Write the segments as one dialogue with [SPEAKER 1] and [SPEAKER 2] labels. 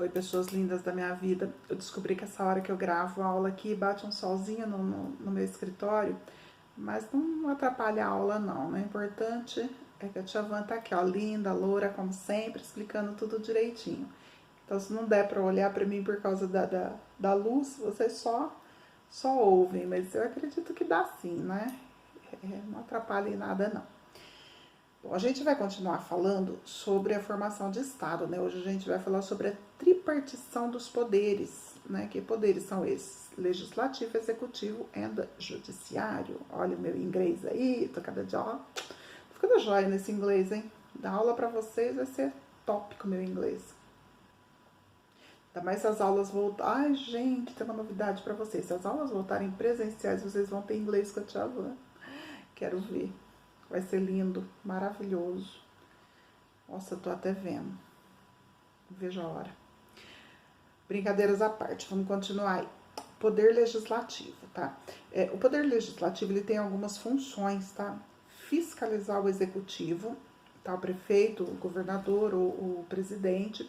[SPEAKER 1] Oi, pessoas lindas da minha vida. Eu descobri que essa hora que eu gravo a aula aqui bate um solzinho no meu escritório, mas não atrapalha a aula não, né? O importante é que a tia Van tá aqui, ó, linda, loura, como sempre, explicando tudo direitinho. Então, se não der para olhar para mim por causa da luz, vocês só ouvem, mas eu acredito que dá sim, né? Não atrapalha em nada não. Bom, a gente vai continuar falando sobre a formação de Estado, né? Hoje a gente vai falar sobre a tripartição dos poderes, né? Que poderes são esses? Legislativo, executivo e judiciário. Olha o meu inglês aí, tô cada dia, ó, tô ficando jóia nesse inglês, hein? Dar aula pra vocês vai ser top com o meu inglês. Ainda mais se as aulas voltarem. Ai, gente, tem uma novidade pra vocês. Se as aulas voltarem presenciais, vocês vão ter inglês com a tia Van. Quero ver. Vai ser lindo, maravilhoso. Nossa, eu tô até vendo. Não vejo a hora. Brincadeiras à parte, vamos continuar aí. Poder legislativo, tá? O poder legislativo, ele tem algumas funções, tá? Fiscalizar o executivo, tá? O prefeito, o governador ou o presidente.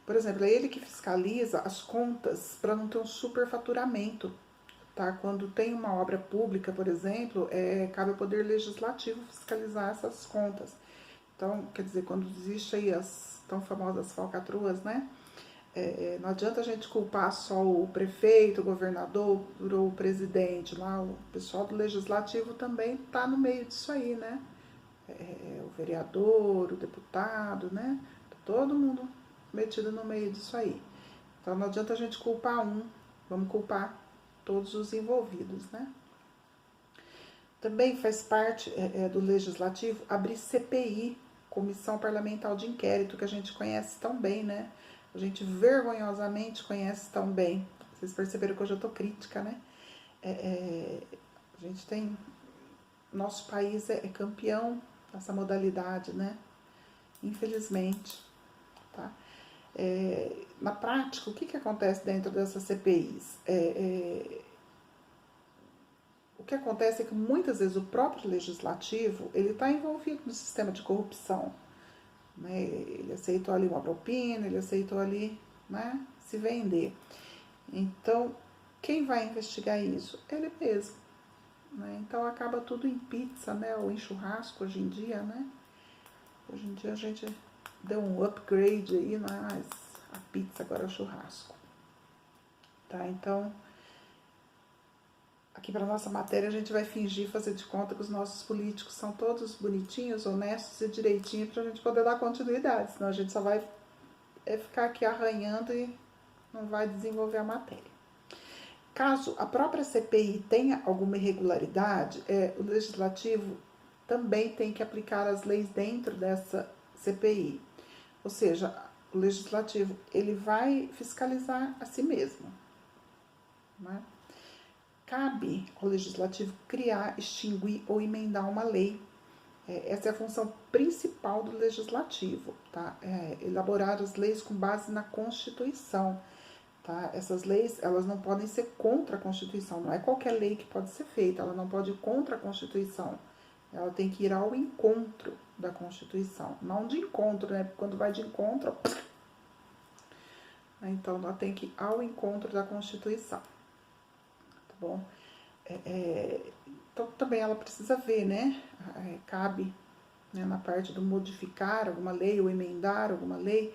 [SPEAKER 1] Por exemplo, é ele que fiscaliza as contas para não ter um superfaturamento, tá? Quando tem uma obra pública, por exemplo, cabe ao Poder Legislativo fiscalizar essas contas. Então, quer dizer, quando existe aí as tão famosas falcatruas, né? Não adianta a gente culpar só o prefeito, o governador ou o presidente. Lá, o pessoal do Legislativo também está no meio disso aí, né? O vereador, o deputado, né? Todo mundo metido no meio disso aí. Então não adianta a gente culpar um, vamos culpar todos os envolvidos, né? Também faz parte do Legislativo abrir CPI, Comissão Parlamentar de Inquérito, que a gente conhece tão bem, né? A gente vergonhosamente conhece tão bem. Vocês perceberam que hoje eu tô crítica, né? A gente tem... Nosso país é campeão nessa modalidade, né? Infelizmente, tá? Na prática, o que acontece dentro dessas CPIs? O que acontece é que muitas vezes o próprio legislativo ele está envolvido no sistema de corrupção, né? Ele aceitou ali uma propina, ele aceitou ali, né, se vender. Então, quem vai investigar isso? Ele mesmo, né? Então acaba tudo em pizza, né, ou em churrasco hoje em dia, né? Hoje em dia a gente deu um upgrade aí, mas a pizza agora é o churrasco, tá? Então, aqui para nossa matéria a gente vai fingir fazer de conta que os nossos políticos são todos bonitinhos, honestos e direitinho para a gente poder dar continuidade, senão a gente só vai ficar aqui arranhando e não vai desenvolver a matéria. Caso a própria CPI tenha alguma irregularidade, o legislativo também tem que aplicar as leis dentro dessa CPI. Ou seja, o legislativo ele vai fiscalizar a si mesmo, né? Cabe ao legislativo criar, extinguir ou emendar uma lei. Essa é a função principal do legislativo, tá? Elaborar as leis com base na Constituição, tá? Essas leis, elas não podem ser contra a Constituição, não é qualquer lei que pode ser feita, ela não pode ir contra a Constituição, ela tem que ir ao encontro da Constituição, não de encontro, né? Porque quando vai de encontro, então ela tem que ir ao encontro da Constituição, tá bom? Então também ela precisa ver, né? Cabe, né, na parte do modificar alguma lei ou emendar alguma lei,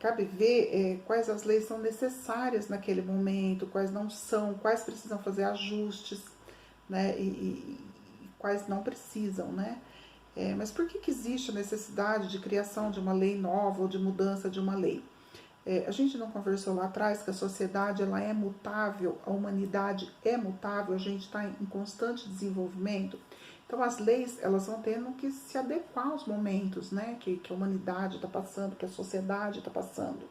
[SPEAKER 1] cabe ver quais as leis são necessárias naquele momento, quais não são, quais precisam fazer ajustes, né, e quais não precisam, né? Mas por que existe a necessidade de criação de uma lei nova ou de mudança de uma lei? A gente não conversou lá atrás que a sociedade ela é mutável, a humanidade é mutável, a gente está em constante desenvolvimento. Então as leis elas vão tendo que se adequar aos momentos, né, que a humanidade está passando, que a sociedade está passando.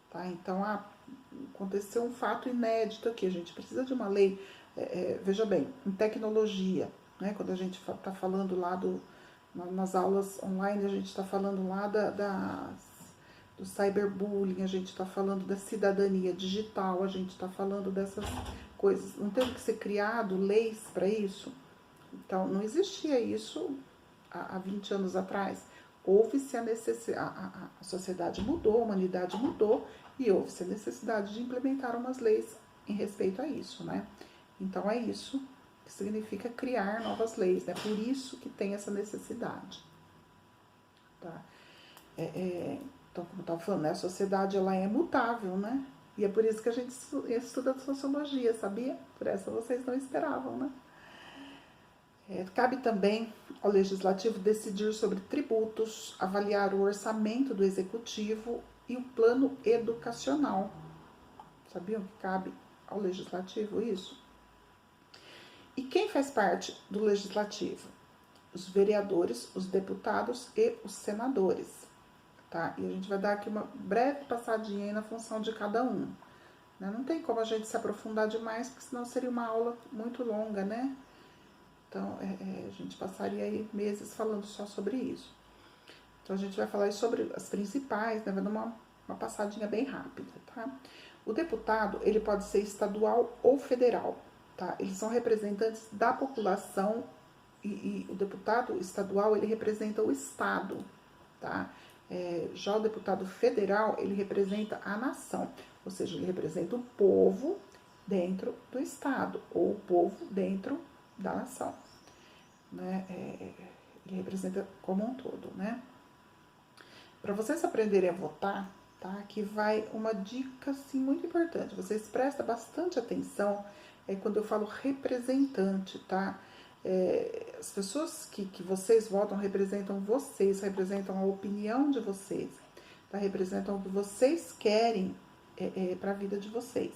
[SPEAKER 1] Tá? Então aconteceu um fato inédito aqui, a gente precisa de uma lei, veja bem, em tecnologia, né, quando a gente está falando lá nas aulas online, a gente está falando lá do cyberbullying, a gente está falando da cidadania digital, a gente está falando dessas coisas. Não teve que ser criado leis para isso? Então, não existia isso há 20 anos atrás. houve-se a necessidade, a sociedade mudou, a humanidade mudou, e houve-se a necessidade de implementar umas leis em respeito a isso, né? Então é isso que significa criar novas leis, né? Por isso que tem essa necessidade, tá? Então, como eu estava falando, né? A sociedade ela é mutável, né? E é por isso que a gente estuda sociologia, sabia? Por essa vocês não esperavam, né? Cabe também ao Legislativo decidir sobre tributos, avaliar o orçamento do Executivo e o plano educacional. Sabiam que cabe ao Legislativo isso? E quem faz parte do Legislativo? Os vereadores, os deputados e os senadores. Tá? E a gente vai dar aqui uma breve passadinha aí na função de cada um. Né? Não tem como a gente se aprofundar demais, porque senão seria uma aula muito longa, né? Então, a gente passaria aí meses falando só sobre isso. Então, a gente vai falar sobre as principais, né? Vai dar uma passadinha bem rápida, tá? O deputado, ele pode ser estadual ou federal, tá? Eles são representantes da população e o deputado estadual, ele representa o estado, tá? Já o deputado federal, ele representa a nação, ou seja, ele representa o povo dentro do estado, ou o povo dentro da nação, né? Ele representa como um todo, né? Para vocês aprenderem a votar, tá? Aqui vai uma dica, assim, muito importante. Vocês prestem bastante atenção quando eu falo representante, tá? As pessoas que vocês votam representam vocês, representam a opinião de vocês, tá? Representam o que vocês querem para a vida de vocês.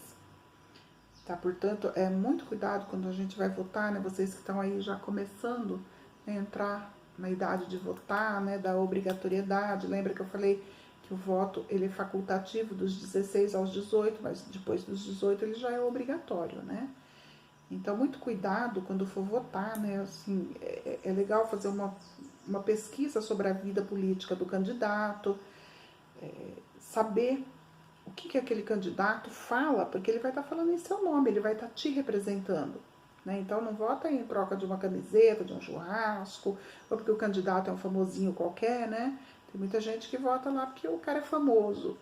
[SPEAKER 1] Tá? Portanto, muito cuidado quando a gente vai votar, né? Vocês que estão aí já começando a entrar na idade de votar, né? Da obrigatoriedade. Lembra que eu falei que o voto ele é facultativo dos 16 aos 18, mas depois dos 18 ele já é obrigatório, né? Então, muito cuidado quando for votar, né? Assim, é legal fazer uma pesquisa sobre a vida política do candidato, saber o que aquele candidato fala, porque ele vai estar falando em seu nome, ele vai estar te representando, né? Então, não vota em troca de uma camiseta, de um churrasco, ou porque o candidato é um famosinho qualquer, né? Tem muita gente que vota lá porque o cara é famoso.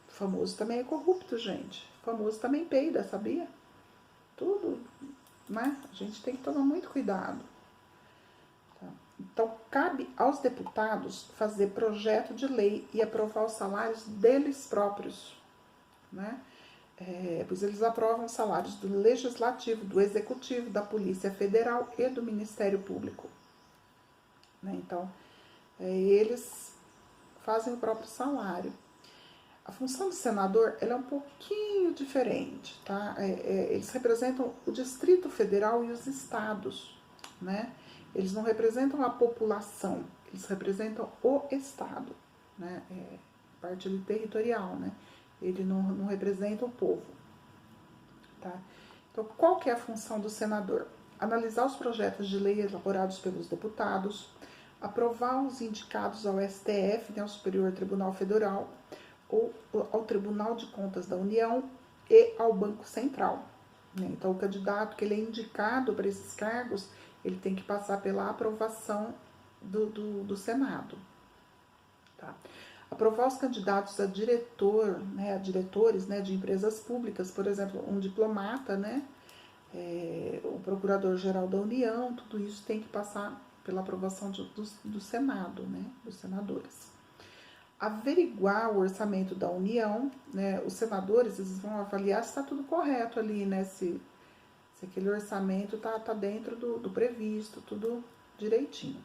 [SPEAKER 1] Famoso também é corrupto, gente. Famoso também peida, sabia? Tudo, né? A gente tem que tomar muito cuidado. Tá? Então, cabe aos deputados fazer projeto de lei e aprovar os salários deles próprios, né? Pois eles aprovam os salários do Legislativo, do Executivo, da Polícia Federal e do Ministério Público, né? Então, eles fazem o próprio salário. A função do senador ela é um pouquinho diferente, tá? Eles representam o Distrito Federal e os estados, né? Eles não representam a população, eles representam o estado, né? Parte territorial, né? Ele não representa o povo, tá? Então, qual que é a função do senador? Analisar os projetos de lei elaborados pelos deputados, aprovar os indicados ao STF, né, ao Superior Tribunal Federal, ou ao Tribunal de Contas da União e ao Banco Central, né? Então, o candidato que ele é indicado para esses cargos, ele tem que passar pela aprovação do Senado, tá? Aprovar os candidatos a diretor, né, a diretores, né, de empresas públicas, por exemplo, um diplomata, né, o Procurador-Geral da União, tudo isso tem que passar pela aprovação do Senado, né, dos senadores. Averiguar o orçamento da União, né, os senadores eles vão avaliar se está tudo correto ali, né, se aquele orçamento está dentro do previsto, tudo direitinho.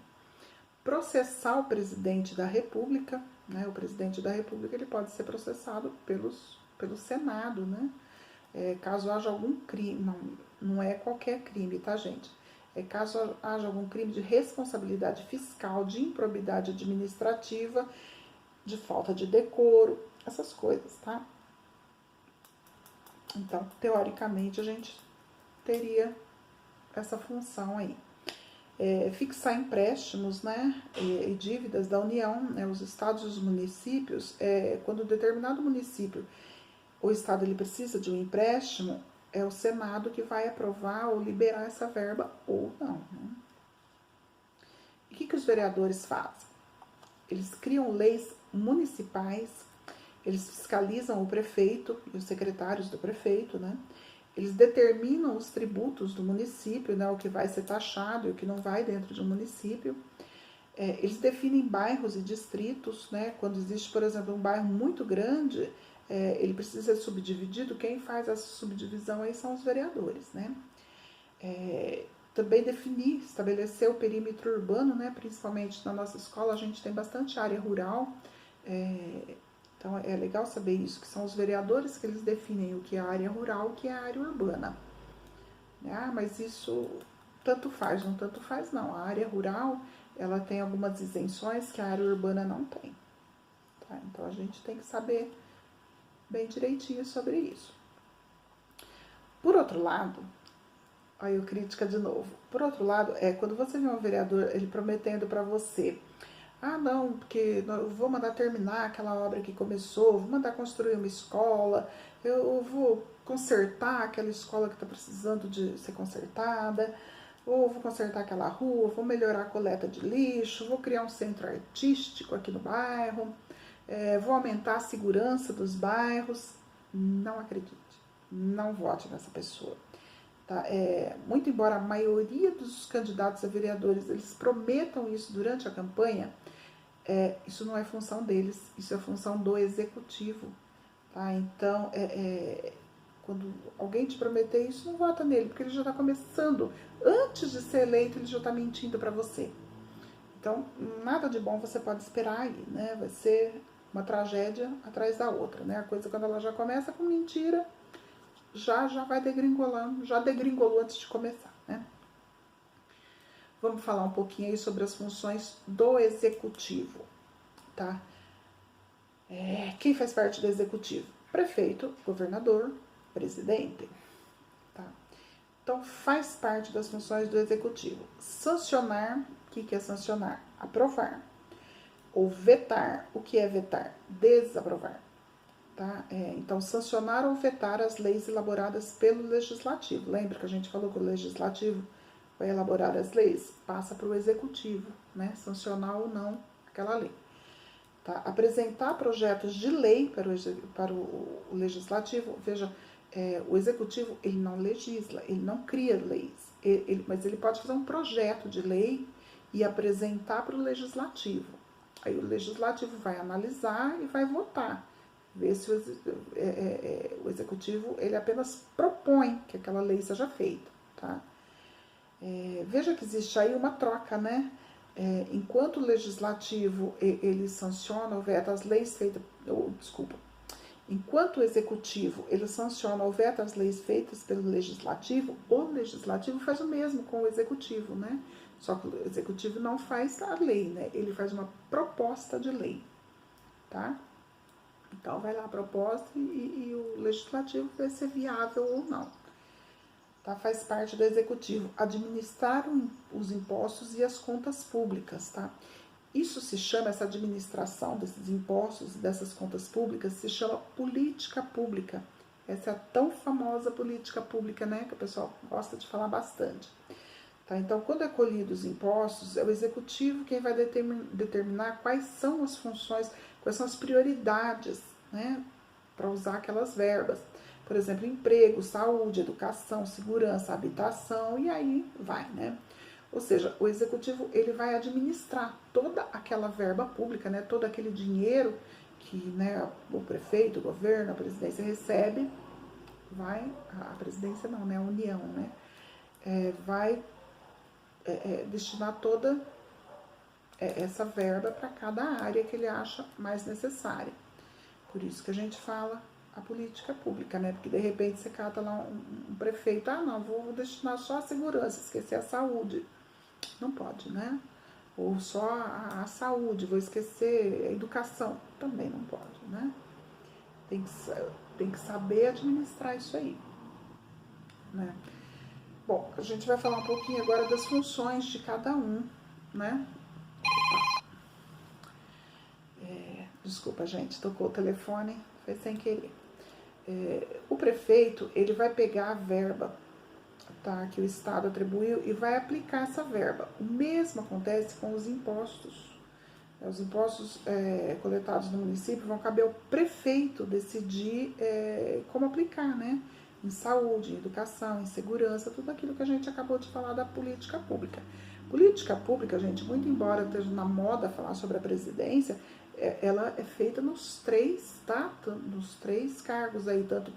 [SPEAKER 1] Processar o presidente da República, né, o presidente da República ele pode ser processado pelo Senado, né, caso haja algum crime, não é qualquer crime, tá, gente? Caso haja algum crime de responsabilidade fiscal, de improbidade administrativa, de falta de decoro, essas coisas, tá? Então, teoricamente, a gente teria essa função aí. Fixar empréstimos, né, e dívidas da União, né, os estados e os municípios, quando determinado município ou estado ele precisa de um empréstimo, é o Senado que vai aprovar ou liberar essa verba ou não, né? E o que os vereadores fazem? eles criam leis municipais, eles fiscalizam o prefeito e os secretários do prefeito, né? Eles determinam os tributos do município, né? O que vai ser taxado e o que não vai dentro de um município. Eles definem bairros e distritos, né? Quando existe, por exemplo, um bairro muito grande, ele precisa ser subdividido, quem faz essa subdivisão aí são os vereadores, né? Também definir, estabelecer o perímetro urbano, né? Principalmente na nossa escola a gente tem bastante área rural, então é legal saber isso, que são os vereadores que eles definem o que é a área rural, o que é a área urbana. Ah, mas isso tanto faz, não tanto faz não. A área rural, ela tem algumas isenções que a área urbana não tem. Tá? Então a gente tem que saber bem direitinho sobre isso. Por outro lado, aí eu crítica de novo. Por outro lado, quando você vê um vereador ele prometendo para você, ah não, porque eu vou mandar terminar aquela obra que começou, vou mandar construir uma escola, eu vou consertar aquela escola que está precisando de ser consertada, ou vou consertar aquela rua, vou melhorar a coleta de lixo, vou criar um centro artístico aqui no bairro, vou aumentar a segurança dos bairros. Não acredite, não vote nessa pessoa. Tá? Muito embora a maioria dos candidatos a vereadores eles prometam isso durante a campanha, isso não é função deles, isso é função do executivo. Tá? Então, quando alguém te prometer isso, não vota nele, porque ele já está começando. Antes de ser eleito, ele já está mentindo para você. Então, nada de bom você pode esperar aí, né? Vai ser uma tragédia atrás da outra, né? A coisa, quando ela já começa com mentira, já vai degringolando, já degringolou antes de começar, né? Vamos falar um pouquinho aí sobre as funções do executivo, tá? Quem faz parte do executivo? Prefeito, governador, presidente, tá? Então, faz parte das funções do executivo. Sancionar, o que é sancionar? Aprovar. Ou vetar, o que é vetar? Desaprovar. Tá? Então, sancionar ou vetar as leis elaboradas pelo legislativo. Lembra que a gente falou que o legislativo vai elaborar as leis? Passa para o executivo, né? Sancionar ou não aquela lei. Tá? Apresentar projetos de lei para o legislativo. Veja, o executivo ele não legisla, ele não cria leis, mas ele pode fazer um projeto de lei e apresentar para o legislativo. Aí o legislativo vai analisar e vai votar. Ver se o executivo ele apenas propõe que aquela lei seja feita. Tá? Veja que existe aí uma troca, né? Enquanto o legislativo ele sanciona ou veta as leis feitas, enquanto o executivo ele sanciona ou veta as leis feitas pelo legislativo, o legislativo faz o mesmo com o executivo, né? Só que o executivo não faz a lei, né? Ele faz uma proposta de lei, tá? Então vai lá a proposta e o legislativo vai ser viável ou não. Tá? Faz parte do executivo administrar os impostos e as contas públicas, tá? Isso se chama, essa administração desses impostos e dessas contas públicas, se chama política pública. Essa é a tão famosa política pública, né, que o pessoal gosta de falar bastante. Tá? Então, quando é colhido os impostos, é o executivo quem vai determinar quais são as funções, quais são as prioridades, né, para usar aquelas verbas. Por exemplo, emprego, saúde, educação, segurança, habitação, e aí vai, né? Ou seja, o executivo ele vai administrar toda aquela verba pública, né, todo aquele dinheiro que, né, o prefeito, o governo, a presidência recebe, a presidência não, né, a União, né, vai destinar toda essa verba para cada área que ele acha mais necessária. Por isso que a gente fala a política pública, né? Porque de repente você cata lá um prefeito, não, vou destinar só a segurança, esquecer a saúde. Não pode, né? Ou só a saúde, vou esquecer a educação. Também não pode, né? Tem que saber administrar isso aí, né? Bom, a gente vai falar um pouquinho agora das funções de cada um, né? Desculpa, gente, tocou o telefone, foi sem querer. O prefeito, ele vai pegar a verba, tá, que o Estado atribuiu e vai aplicar essa verba. O mesmo acontece com os impostos, Os impostos coletados no município vão caber ao prefeito decidir como aplicar, né? Em saúde, em educação, em segurança, tudo aquilo que a gente acabou de falar da política pública. Política pública, gente, muito embora esteja na moda falar sobre a presidência, ela é feita nos três, tá? Nos três cargos aí, tanto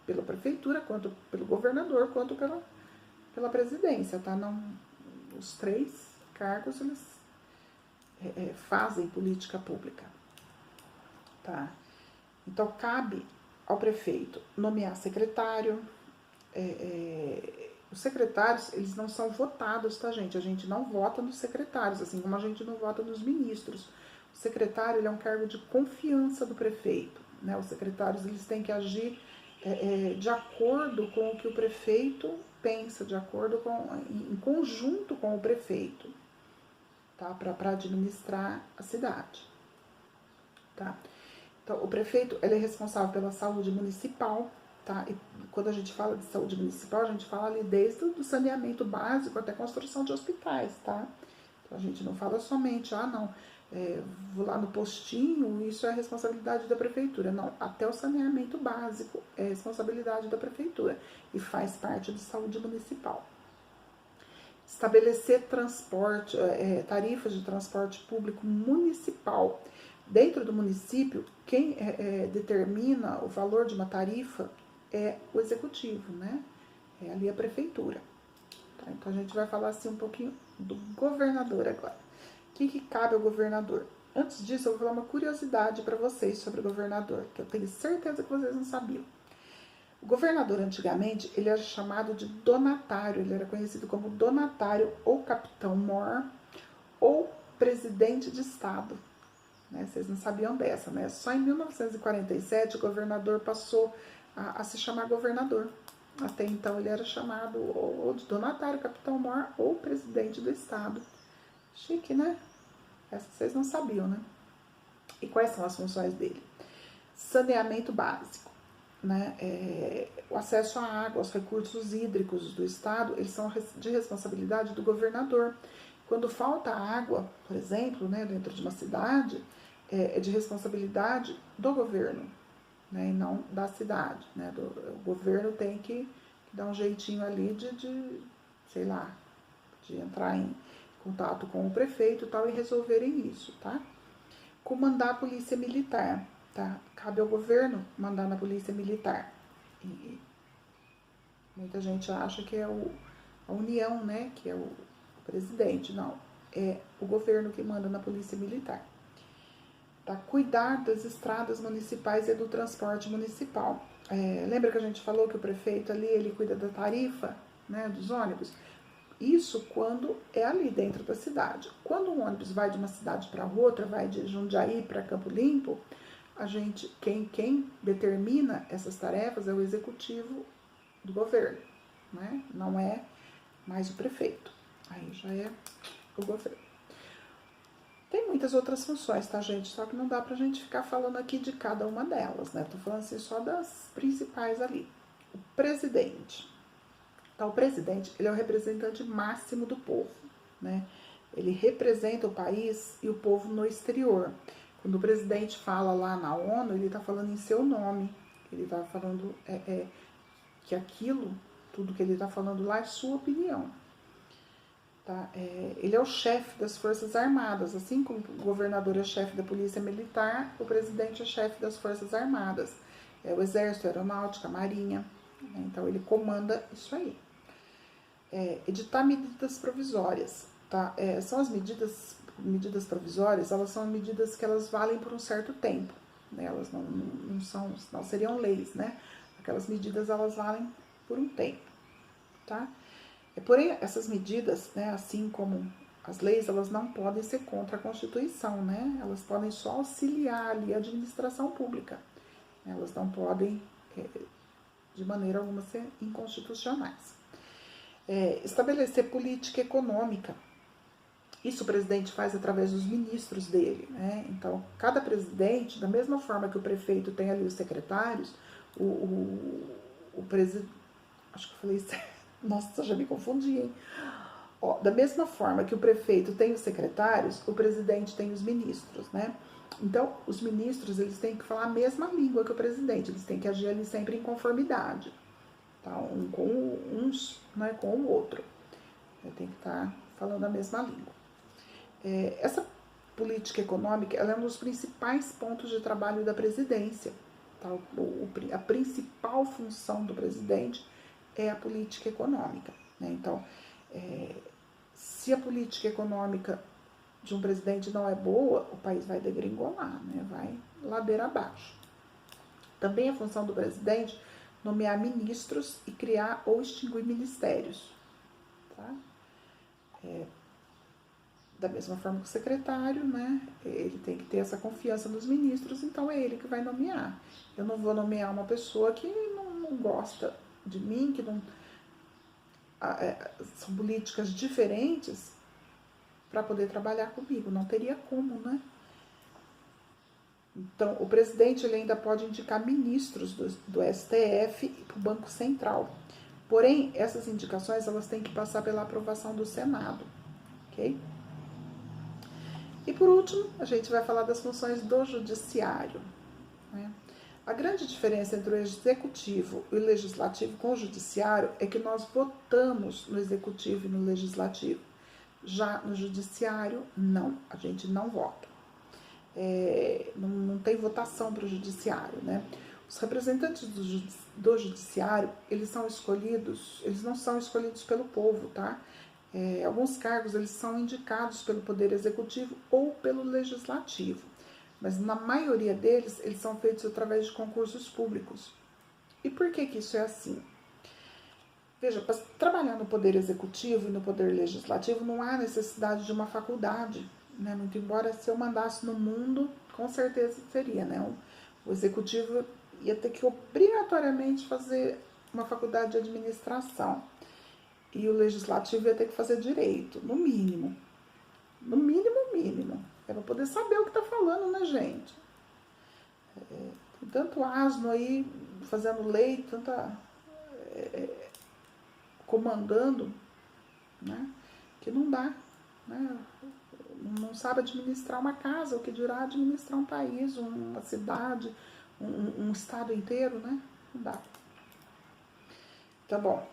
[SPEAKER 1] pela prefeitura, quanto pelo governador, quanto pela presidência, tá? Não, os três cargos, eles fazem política pública, tá? Então, cabe ao prefeito nomear secretário. Os secretários, eles não são votados, tá, gente? A gente não vota nos secretários, assim como a gente não vota nos ministros. O secretário, ele é um cargo de confiança do prefeito, né? Os secretários, eles têm que agir de acordo com o que o prefeito pensa, de acordo em conjunto com o prefeito, tá? Para administrar a cidade, tá? Então, o prefeito, ele é responsável pela saúde municipal, tá? E quando a gente fala de saúde municipal, a gente fala ali desde o saneamento básico até a construção de hospitais, tá? Então, a gente não fala somente, vou lá no postinho, isso é responsabilidade da prefeitura. Não, até o saneamento básico é responsabilidade da prefeitura e faz parte de saúde municipal. Estabelecer transporte, tarifas de transporte público municipal. Dentro do município, quem determina o valor de uma tarifa é o executivo, né? É ali a prefeitura. Tá? Então, a gente vai falar assim um pouquinho do governador agora. O que cabe ao governador? Antes disso, eu vou falar uma curiosidade para vocês sobre o governador, que eu tenho certeza que vocês não sabiam. O governador, antigamente, ele era chamado de donatário, ele era conhecido como donatário ou capitão-mor ou presidente de estado. Né? Vocês não sabiam dessa, né? Só em 1947 o governador passou a se chamar governador. Até então ele era chamado ou de donatário, capitão-mor ou presidente do estado. Chique, né? Essa vocês não sabiam, né? E quais são as funções dele? Saneamento básico, né? O acesso à água, aos recursos hídricos do estado, eles são de responsabilidade do governador. Quando falta água, por exemplo, né, dentro de uma cidade, é de responsabilidade do governo, né, e não da cidade, né? O governo tem que dar um jeitinho ali de entrar em contato com o prefeito e tal e resolverem isso, tá? Comandar a polícia militar, tá? Cabe ao governo mandar na polícia militar. E muita gente acha que é a União, né? Que é o presidente. Não, é o governo que manda na polícia militar. Tá? Cuidar das estradas municipais e do transporte municipal. Lembra que a gente falou que o prefeito ali, ele cuida da tarifa, né, dos ônibus? Isso quando é ali dentro da cidade. Quando um ônibus vai de uma cidade para outra, vai de Jundiaí para Campo Limpo, quem determina essas tarefas é o executivo do governo, né? Não é mais o prefeito. Aí já é o governo. Tem muitas outras funções, tá, gente? Só que não dá pra gente ficar falando aqui de cada uma delas, né? Tô falando assim só das principais ali. O presidente. Então, o presidente, ele é o representante máximo do povo, né? Ele representa o país e o povo no exterior. Quando o presidente fala lá na ONU, ele está falando em seu nome. Ele está falando que aquilo, tudo que ele está falando lá é sua opinião. Tá? Ele é o chefe das Forças Armadas. Assim como o governador é chefe da Polícia Militar, o presidente é chefe das Forças Armadas. O Exército, a Aeronáutica, a Marinha. Né? Então, ele comanda isso aí. Editar medidas provisórias, tá? São as medidas provisórias, elas são medidas que elas valem por um certo tempo, né? Elas não seriam leis, né? Aquelas medidas, elas valem por um tempo, tá? Porém, essas medidas, né, assim como as leis, elas não podem ser contra a Constituição, né? Elas podem só auxiliar ali a administração pública. Elas não podem, de maneira alguma, ser inconstitucionais. Estabelecer política econômica. Isso o presidente faz através dos ministros dele, né? Então, cada presidente, da mesma forma que o prefeito tem ali os secretários, o presidente... Acho que eu falei isso. Nossa, já me confundi, hein? Ó, da mesma forma que o prefeito tem os secretários, o presidente tem os ministros, né? Então, os ministros, eles têm que falar a mesma língua que o presidente, eles têm que agir ali sempre em conformidade, tá? Uns, né, com o outro. Tem que estar falando a mesma língua. Essa política econômica, ela é um dos principais pontos de trabalho da presidência, tá? A principal função do presidente é a política econômica, né? Então, se a política econômica de um presidente não é boa, o país vai degringolar, né? Vai ladeira abaixo. Também é função do presidente nomear ministros e criar ou extinguir ministérios, tá? Da mesma forma que o secretário, né? Ele tem que ter essa confiança nos ministros, então é ele que vai nomear. Eu não vou nomear uma pessoa que não gosta de mim, que não... são políticas diferentes para poder trabalhar comigo, não teria como, né? Então, o presidente ele ainda pode indicar ministros do STF e para o Banco Central. Porém, essas indicações elas têm que passar pela aprovação do Senado, ok? E por último, a gente vai falar das funções do judiciário, né? A grande diferença entre o executivo e o legislativo com o judiciário é que nós votamos no executivo e no legislativo. Já no judiciário, não, a gente não vota. Não tem votação para o judiciário, né? Os representantes do judiciário, eles não são escolhidos pelo povo, tá? Alguns cargos, eles são indicados pelo Poder Executivo ou pelo Legislativo, mas na maioria deles, eles são feitos através de concursos públicos. E por que isso é assim? Veja, para trabalhar no Poder Executivo e no Poder Legislativo não há necessidade de uma faculdade, né? Muito embora se eu mandasse no mundo, com certeza seria, né? O Executivo ia ter que obrigatoriamente fazer uma faculdade de administração e o Legislativo ia ter que fazer direito, no mínimo. No mínimo. É para poder saber o que está falando, né, gente? Tem tanto asno aí fazendo lei, tanta... comandando, né, que não dá, né, não sabe administrar uma casa, o que dirá administrar um país, uma cidade, um estado inteiro, né, não dá. Tá bom,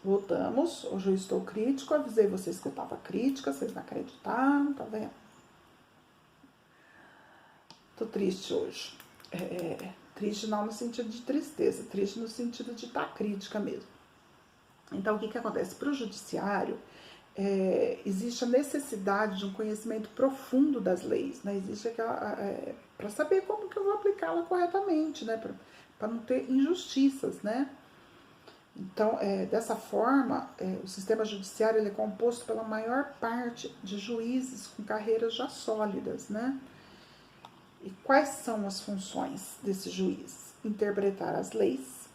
[SPEAKER 1] voltamos, hoje eu estou crítico, avisei vocês que eu estava crítica, vocês não acreditaram, tá vendo? Tô triste hoje, triste não no sentido de tristeza, triste no sentido de estar crítica mesmo. Então, o que acontece? Para o judiciário, existe a necessidade de um conhecimento profundo das leis, né? Existe para saber como que eu vou aplicá-la corretamente, né? Para não ter injustiças, né? Então, dessa forma, o sistema judiciário ele é composto pela maior parte de juízes com carreiras já sólidas, né? E quais são as funções desse juiz? Interpretar as leis,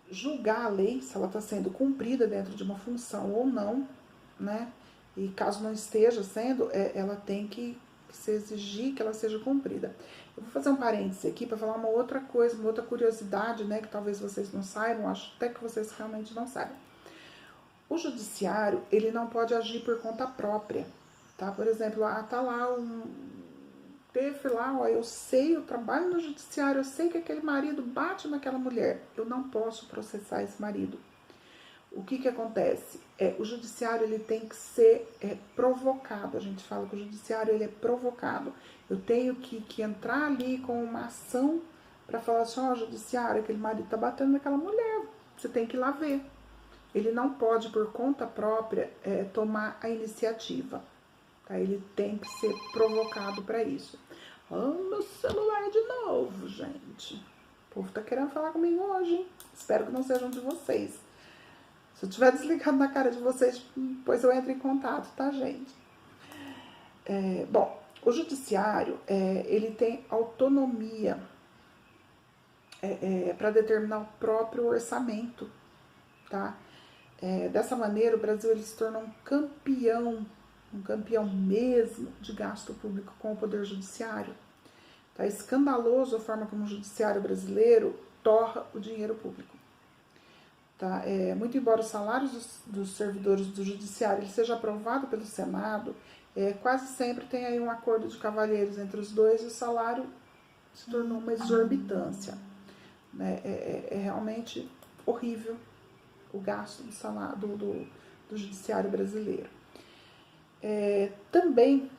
[SPEAKER 1] julgar a lei, se ela está sendo cumprida dentro de uma função ou não, né? E caso não esteja sendo, ela tem que se exigir que ela seja cumprida. Eu vou fazer um parêntese aqui para falar uma outra coisa, uma outra curiosidade, né? Que talvez vocês não saibam, acho até que vocês realmente não sabem. O judiciário, ele não pode agir por conta própria, tá? Por exemplo, tá lá eu sei, eu trabalho no judiciário, eu sei que aquele marido bate naquela mulher, eu não posso processar esse marido. O que acontece? O judiciário ele tem que ser provocado, a gente fala que o judiciário ele é provocado. Eu tenho que entrar ali com uma ação para falar assim, judiciário, aquele marido tá batendo naquela mulher, você tem que ir lá ver. Ele não pode, por conta própria, tomar a iniciativa. Ele tem que ser provocado para isso. Meu celular de novo, gente. O povo tá querendo falar comigo hoje, hein? Espero que não sejam de vocês. Se eu tiver desligado na cara de vocês, depois eu entro em contato, tá, gente? Bom, o judiciário, ele tem autonomia para determinar o próprio orçamento, tá? Dessa maneira, o Brasil ele se torna um campeão mesmo de gasto público com o Poder Judiciário. Tá escandaloso a forma como o Judiciário brasileiro torra o dinheiro público. Tá? Muito embora os salários dos servidores do judiciário ele seja aprovado pelo Senado, quase sempre tem aí um acordo de cavalheiros entre os dois e o salário se tornou uma exorbitância. Né? É realmente horrível o gasto do salário do judiciário brasileiro. Também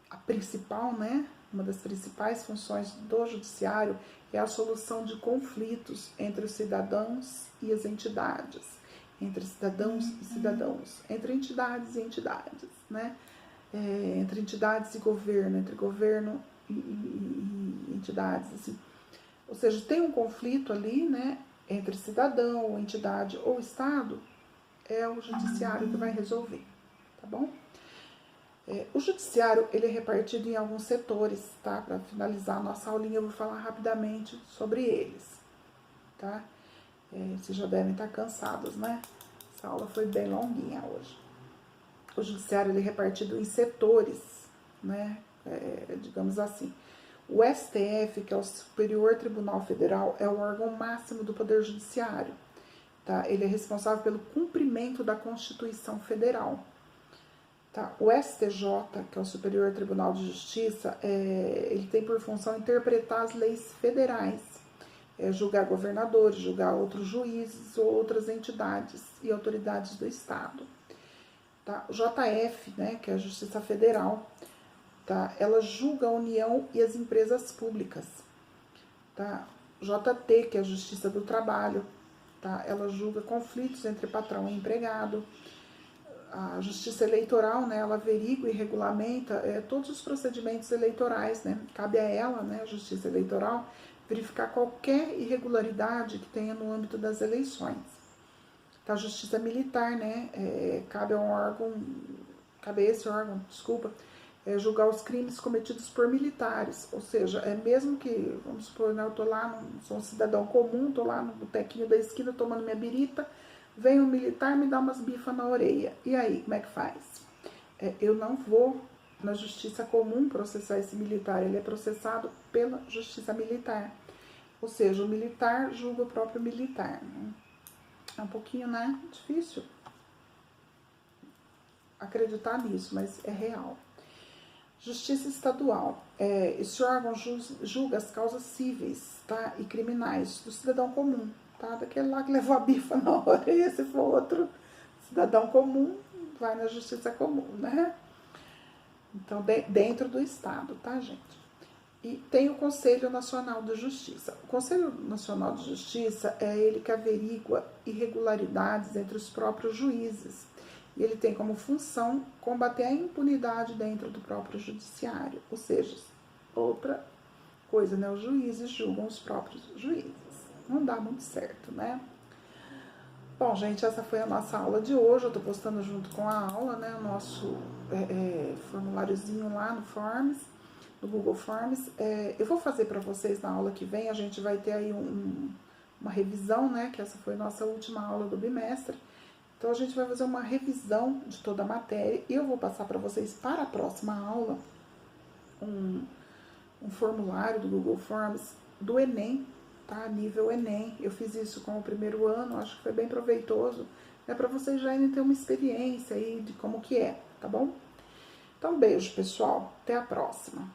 [SPEAKER 1] a principal, né, uma das principais funções do judiciário é a solução de conflitos entre os cidadãos e as entidades, entre cidadãos e cidadãos, entre entidades e entidades, né, entre entidades e governo, entre governo e entidades, assim. Ou seja, tem um conflito ali, né, entre cidadão, entidade ou Estado, é o judiciário que vai resolver, tá bom? O judiciário ele é repartido em alguns setores, tá? Para finalizar a nossa aulinha, eu vou falar rapidamente sobre eles, tá? Vocês já devem estar cansados, né? Essa aula foi bem longuinha hoje. O judiciário ele é repartido em setores, né? Digamos assim. O STF, que é o Superior Tribunal Federal, é o órgão máximo do Poder Judiciário, tá? Ele é responsável pelo cumprimento da Constituição Federal. Tá? O STJ, que é o Superior Tribunal de Justiça, ele tem por função interpretar as leis federais, julgar governadores, julgar outros juízes ou outras entidades e autoridades do Estado. Tá? O JF, né, que é a Justiça Federal, tá? Ela julga a União e as empresas públicas. Tá? JT, que é a Justiça do Trabalho, tá? Ela julga conflitos entre patrão e empregado. A Justiça Eleitoral, né, ela averigua e regulamenta todos os procedimentos eleitorais, né? Cabe a ela, né, a Justiça Eleitoral, verificar qualquer irregularidade que tenha no âmbito das eleições. Tá? A Justiça Militar, né, cabe a esse órgão, julgar os crimes cometidos por militares, ou seja, mesmo que, vamos supor, né, eu tô lá, sou um cidadão comum, tô lá no botequinho da esquina tomando minha birita, vem um militar me dá umas bifas na orelha. E aí, como é que faz? Eu não vou na justiça comum processar esse militar, ele é processado pela justiça militar. Ou seja, o militar julga o próprio militar. É um pouquinho, né, difícil acreditar nisso, mas é real. Justiça estadual. Esse órgão julga as causas cíveis, tá, e criminais do cidadão comum. Tá? Daquele lá que levou a bifa na orelha, se for outro cidadão comum, vai na justiça comum, né? Então, dentro do Estado, tá, gente? E tem o Conselho Nacional de Justiça. O Conselho Nacional de Justiça é ele que averigua irregularidades entre os próprios juízes. E ele tem como função combater a impunidade dentro do próprio judiciário. Ou seja, outra coisa, né? Os juízes julgam os próprios juízes. Não dá muito certo, né? Bom, gente, essa foi a nossa aula de hoje. Eu tô postando junto com a aula, né? O nosso formuláriozinho lá no Forms, no Google Forms. Eu vou fazer para vocês na aula que vem. A gente vai ter aí uma revisão, né? Que essa foi a nossa última aula do bimestre. Então, a gente vai fazer uma revisão de toda a matéria. E eu vou passar para vocês, para a próxima aula, um formulário do Google Forms do Enem, tá? Nível Enem. Eu fiz isso com o primeiro ano, acho que foi bem proveitoso, né? Para vocês já irem ter uma experiência aí de como que é, tá bom? Então, beijo, pessoal. Até a próxima.